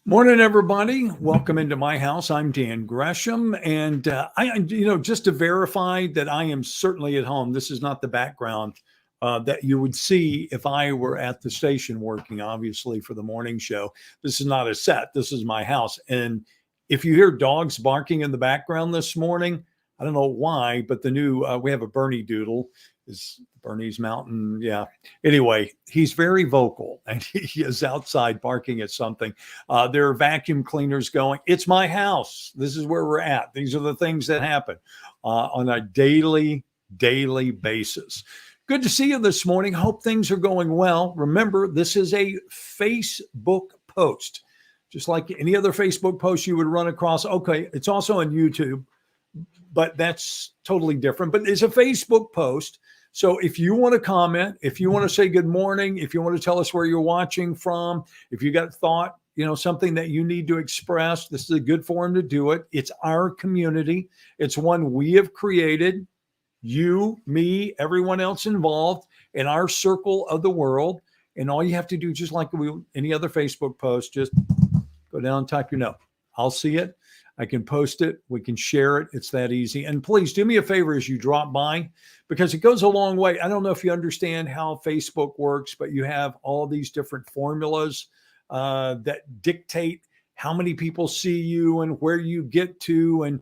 Morning, everybody. Welcome into my house. I'm Dan Gresham, and just to verify that I am certainly at home. This is not the background that you would see if I were at the station working, obviously for the morning show. This is not a set. This is my house, and if you hear dogs barking in the background this morning, I don't know why, but the new we have a Bernie Doodle. Is Bernie's Mountain? Yeah. Anyway, he's very vocal and he is outside barking at something. There are vacuum cleaners going. It's my house. This is where we're at. These are the things that happen on a daily basis. Good to see you this morning. Hope things are going well. Remember, this is a Facebook post, just like any other Facebook post you would run across. Okay, it's also on YouTube, but that's totally different. But it's a Facebook post. So if you want to comment, if you want to say good morning, if you want to tell us where you're watching from, if you got a thought, something that you need to express, this is a good forum to do it. It's our community. It's one we have created, you, me, everyone else involved in our circle of the world. And all you have to do, just like any other Facebook post, just go down and type your note. I'll see it. I can post it. We can share it. It's that easy. And please do me a favor as you drop by, because it goes a long way. I don't know if you understand how Facebook works, but you have all these different formulas that dictate how many people see you and where you get to. And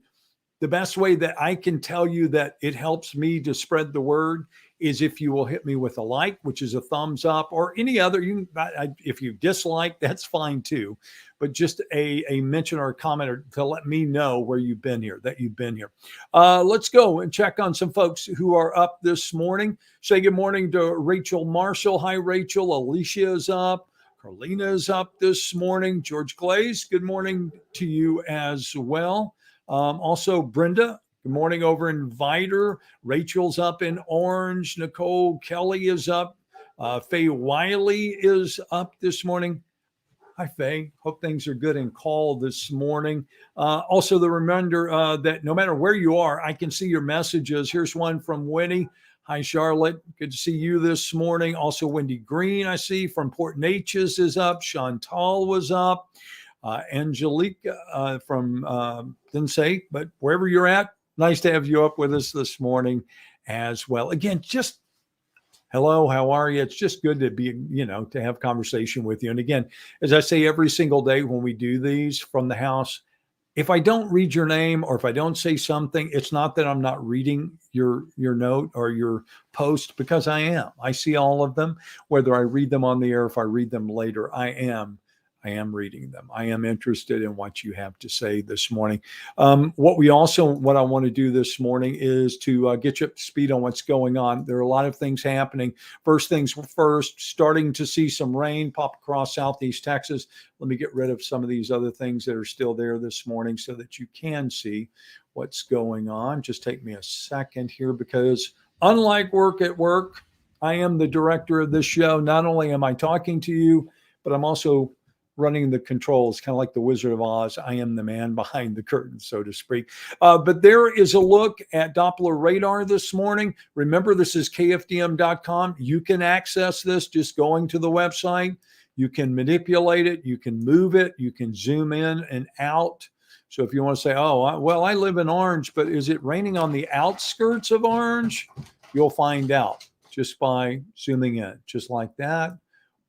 the best way that I can tell you that it helps me to spread the word is if you will hit me with a like, which is a thumbs up, or any other. If you dislike, that's fine too. But just a mention or a comment to let me know where you've been here, that you've been here. Let's go and check on some folks who are up this morning. Say good morning to Rachel Marshall. Hi, Rachel. Alicia is up. Carlina is up this morning. George Glaze, good morning to you as well. Also, Brenda, good morning over in Viter. Rachel's up in Orange. Nicole Kelly is up. Faye Wiley is up this morning. Hi, Faye. Hope things are good in call this morning. Also, the reminder that no matter where you are, I can see your messages. Here's one from Winnie. Hi, Charlotte. Good to see you this morning. Also, Wendy Green, I see, from Port Neches is up. Chantal was up. Angelique from didn't say, but wherever you're at, nice to have you up with us this morning as well. Again, just hello, how are you? It's just good to be, to have conversation with you. And again, as I say every single day when we do these from the house, if I don't read your name or if I don't say something, it's not that I'm not reading your note or your post, because I am. I see all of them, whether I read them on the air, if I read them later, I am reading them. I am interested in what you have to say this morning. What I want to do this morning is to get you up to speed on what's going on. There are a lot of things happening. First things first, starting to see some rain pop across Southeast Texas. Let me get rid of some of these other things that are still there this morning so that you can see what's going on. Just take me a second here, because unlike Work at Work, I am the director of this show. Not only am I talking to you, but I'm also running the controls, kind of like the Wizard of Oz. I am the man behind the curtain, so to speak. But there is a look at Doppler radar this morning. Remember, this is KFDM.com. You can access this just going to the website. You can manipulate it. You can move it. You can zoom in and out. So if you want to say, I live in Orange, but is it raining on the outskirts of Orange? You'll find out just by zooming in, just like that,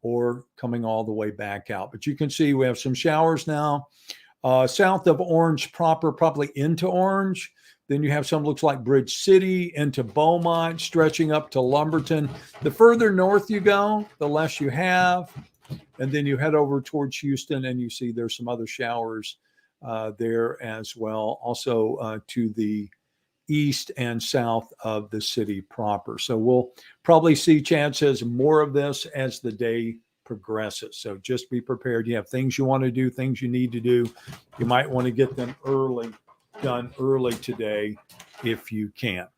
or coming all the way back out. But you can see we have some showers now south of Orange proper, probably into Orange. Then you have some, looks like Bridge City, into Beaumont, stretching up to Lumberton. The further north you go, the less you have. And then you head over towards Houston and you see there's some other showers there as well. Also to the east and south of the city proper. So we'll probably see, Chad says, more of this as the day progresses. So just be prepared. You have things you want to do, things you need to do. You might want to get them done early today if you can.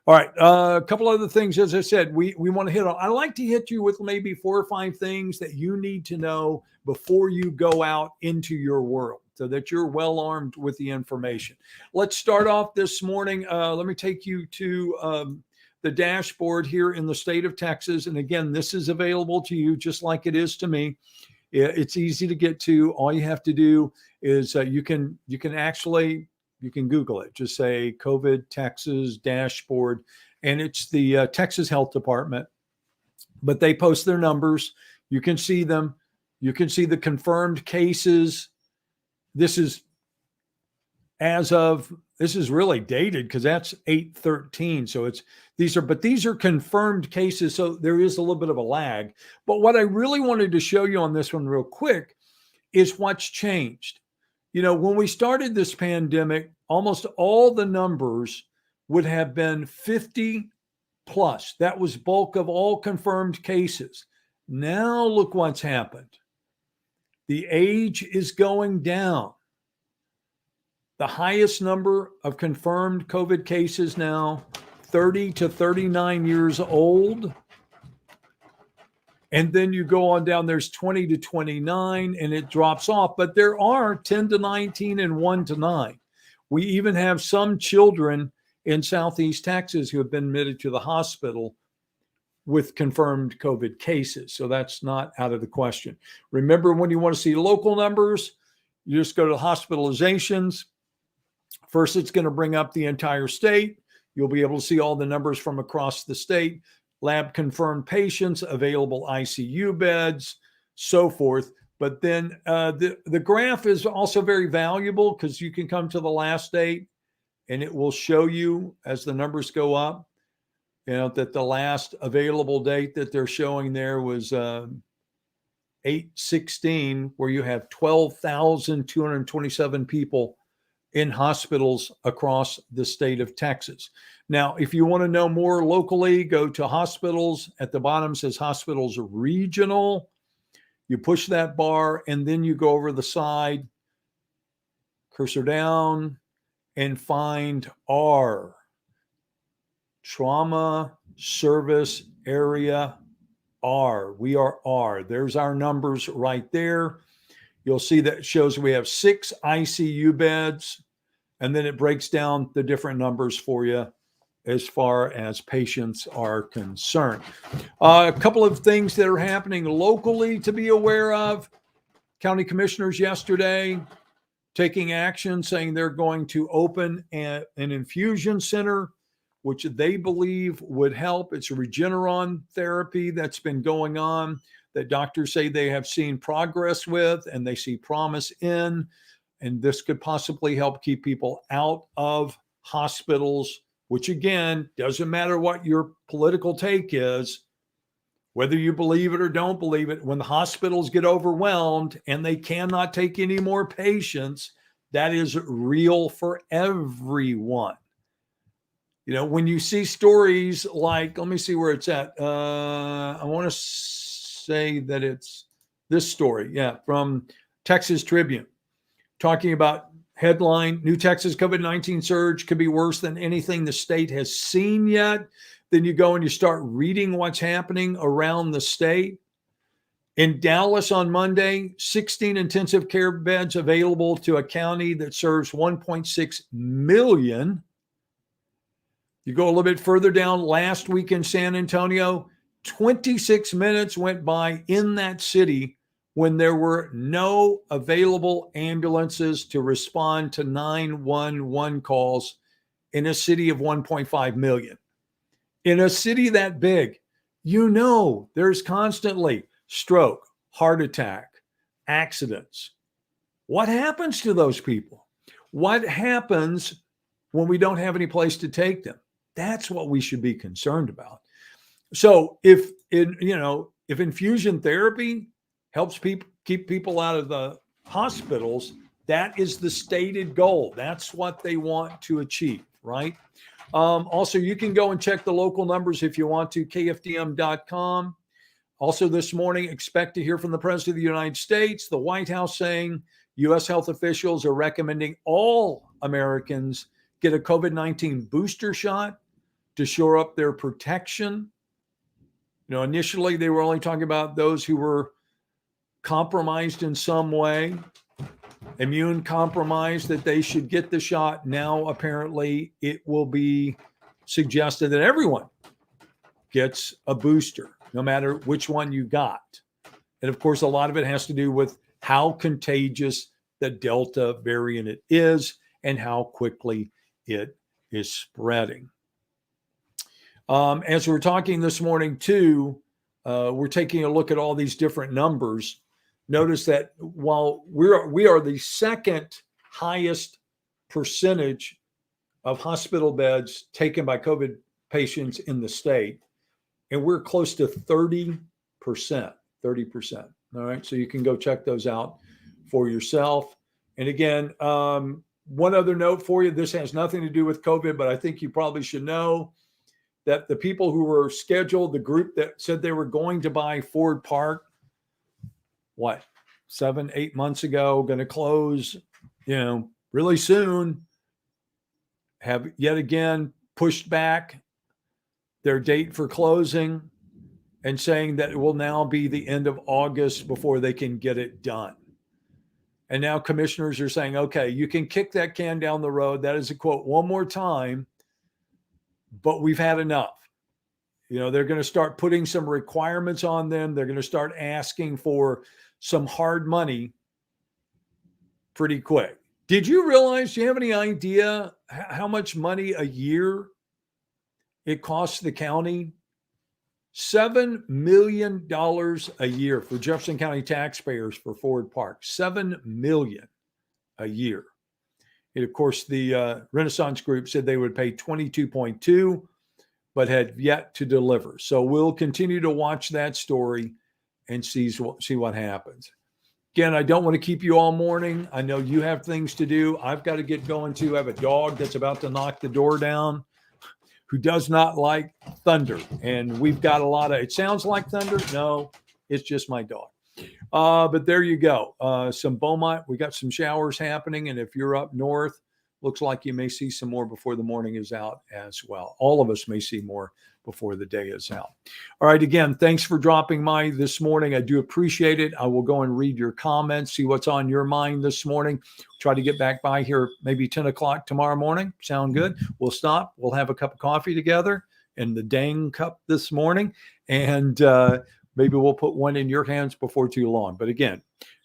All right. A couple other things, as I said, we want to hit on. I like to hit you with maybe 4 or 5 things that you need to know before you go out into your world, so that you're well armed with the information. Let's start off this morning. Let me take you to the dashboard here in the state of Texas. And again, this is available to you just like it is to me. It's easy to get to. All you have to do is you can Google it. Just say COVID Texas dashboard, and it's the Texas Health Department. But they post their numbers. You can see them. You can see the confirmed cases. This is really dated because that's 8/13. So these are confirmed cases. So there is a little bit of a lag. But what I really wanted to show you on this one real quick is what's changed. When we started this pandemic, almost all the numbers would have been 50 plus. That was bulk of all confirmed cases. Now look what's happened. The age is going down. The highest number of confirmed COVID cases now, 30 to 39 years old. And then you go on down, there's 20 to 29, and it drops off. But there are 10 to 19 and 1 to 9. We even have some children in Southeast Texas who have been admitted to the hospital with confirmed COVID cases. So that's not out of the question. Remember, when you want to see local numbers, you just go to hospitalizations. First, it's going to bring up the entire state. You'll be able to see all the numbers from across the state, lab confirmed patients, available ICU beds, so forth. But then the graph is also very valuable because you can come to the last date and it will show you as the numbers go up, that the last available date that they're showing there was 8/16, where you have 12,227 people in hospitals across the state of Texas. Now, if you want to know more locally, go to hospitals. At the bottom says hospitals regional. You push that bar and then you go over the side, cursor down, and find R, Trauma Service Area R. We are R. There's our numbers right there. You'll see that it shows we have 6 ICU beds, and then it breaks down the different numbers for you as far as patients are concerned. A couple of things that are happening locally to be aware of. County commissioners yesterday taking action, saying they're going to open an infusion center, which they believe would help. It's a Regeneron therapy that's been going on that doctors say they have seen progress with and they see promise in. And this could possibly help keep people out of hospitals, which again, doesn't matter what your political take is, whether you believe it or don't believe it. When the hospitals get overwhelmed and they cannot take any more patients, that is real for everyone. When you see stories like, let me see where it's at. I want to say that it's this story. Yeah, from Texas Tribune, talking about headline, New Texas COVID-19 surge could be worse than anything the state has seen yet. Then you go and you start reading what's happening around the state. In Dallas on Monday, 16 intensive care beds available to a county that serves 1.6 million. You go a little bit further down, last week in San Antonio, 26 minutes went by in that city when there were no available ambulances to respond to 911 calls in a city of 1.5 million. In a city that big, there's constantly stroke, heart attack, accidents. What happens to those people? What happens when we don't have any place to take them? That's what we should be concerned about. So if infusion therapy helps keep people out of the hospitals, that is the stated goal. That's what they want to achieve, right? Also, you can go and check the local numbers if you want to, kfdm.com. Also this morning, expect to hear from the President of the United States, the White House saying U.S. health officials are recommending all Americans get a COVID-19 booster shot to shore up their protection. Initially they were only talking about those who were compromised in some way, immune compromised, that they should get the shot. Now, apparently, it will be suggested that everyone gets a booster, no matter which one you got. And of course, a lot of it has to do with how contagious the Delta variant it is and how quickly it is spreading. As we're talking this morning, too, we're taking a look at all these different numbers. Notice that while we are the second highest percentage of hospital beds taken by COVID patients in the state, and we're close to 30%. 30%. All right. So you can go check those out for yourself. And again, one other note for you. This has nothing to do with COVID, but I think you probably should know that the people who were scheduled, the group that said they were going to buy Ford Park, 7-8 months ago, going to close, really soon, have yet again pushed back their date for closing and saying that it will now be the end of August before they can get it done. And now commissioners are saying, okay, you can kick that can down the road. That is a quote, one more time, but we've had enough. They're going to start putting some requirements on them. They're going to start asking for some hard money pretty quick. Did you realize, do you have any idea how much money a year it costs the county? $7 million a year for Jefferson County taxpayers for Ford Park. $7 million a year. And of course, the Renaissance Group said they would pay 22.2, but had yet to deliver. So we'll continue to watch that story and see what happens. Again, I don't want to keep you all morning. I know you have things to do. I've got to get going too. I have a dog that's about to knock the door down who does not like thunder. And we've got a lot of, it sounds like thunder. No, it's just my dog. But there you go. Some Beaumont, we got some showers happening. And if you're up north, looks like you may see some more before the morning is out as well. All of us may see more before the day is out. All right. Again, thanks for dropping by this morning. I do appreciate it. I will go and read your comments, see what's on your mind this morning. Try to get back by here maybe 10 o'clock tomorrow morning. Sound good? We'll stop. We'll have a cup of coffee together in the dang cup this morning. And maybe we'll put one in your hands before too long. But again,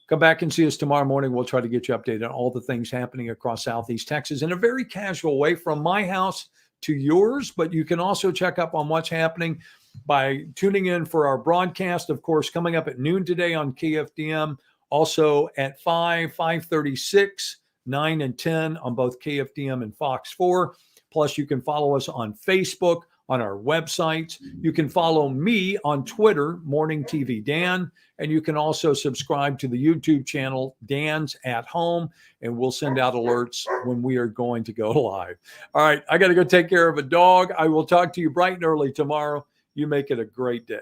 come back and see us tomorrow morning. We'll try to get you updated on all the things happening across Southeast Texas in a very casual way from my house to yours. But you can also check up on what's happening by tuning in for our broadcast, of course, coming up at noon today on KFDM, also at 5:36, 9 and 10 on both KFDM and Fox 4. Plus, you can follow us on Facebook, on our websites. You can follow me on Twitter, Morning TV Dan, and you can also subscribe to the YouTube channel, Dan's at Home, and we'll send out alerts when we are going to go live. All right, I got to go take care of a dog. I will talk to you bright and early tomorrow. You make it a great day.